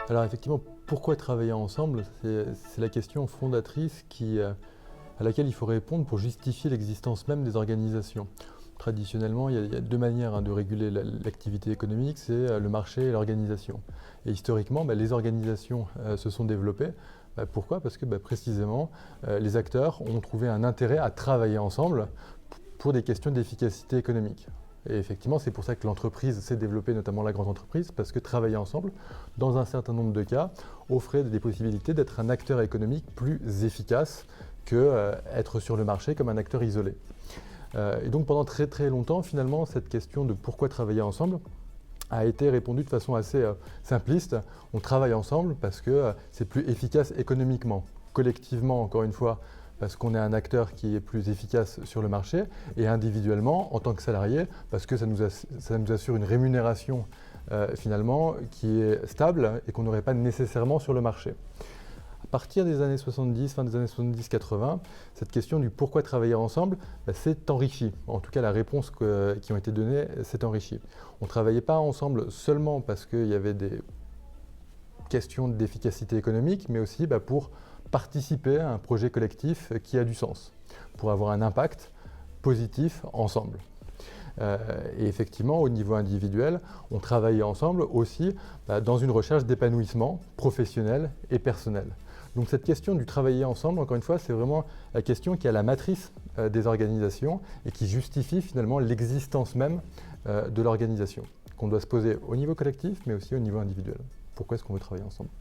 Alors effectivement, pourquoi travailler ensemble? C'est la question fondatrice à laquelle il faut répondre pour justifier l'existence même des organisations. Traditionnellement, il y a deux manières de réguler l'activité économique, c'est le marché et l'organisation. Et historiquement, les organisations se sont développées. Pourquoi? Parce que précisément, les acteurs ont trouvé un intérêt à travailler ensemble pour des questions d'efficacité économique. Et effectivement, c'est pour ça que l'entreprise s'est développée, notamment la grande entreprise, parce que travailler ensemble, dans un certain nombre de cas, offrait des possibilités d'être un acteur économique plus efficace que être sur le marché comme un acteur isolé. Et donc pendant très très longtemps, finalement, cette question de pourquoi travailler ensemble a été répondue de façon assez simpliste. On travaille ensemble parce que c'est plus efficace économiquement, collectivement, encore une fois, parce qu'on est un acteur qui est plus efficace sur le marché, et individuellement, en tant que salarié, parce que ça nous assure une rémunération finalement qui est stable et qu'on n'aurait pas nécessairement sur le marché. À partir des années 70, fin des années 70-80, cette question du pourquoi travailler ensemble s'est enrichie. En tout cas, la réponse qui ont été données s'est enrichie. On ne travaillait pas ensemble seulement parce qu'il y avait des questions d'efficacité économique, mais aussi pour participer à un projet collectif qui a du sens, pour avoir un impact positif ensemble. Et effectivement, au niveau individuel, on travaillait ensemble aussi dans une recherche d'épanouissement professionnel et personnel. Donc cette question du travailler ensemble, encore une fois, c'est vraiment la question qui est à la matrice des organisations et qui justifie finalement l'existence même de l'organisation, qu'on doit se poser au niveau collectif, mais aussi au niveau individuel. Pourquoi est-ce qu'on veut travailler ensemble ?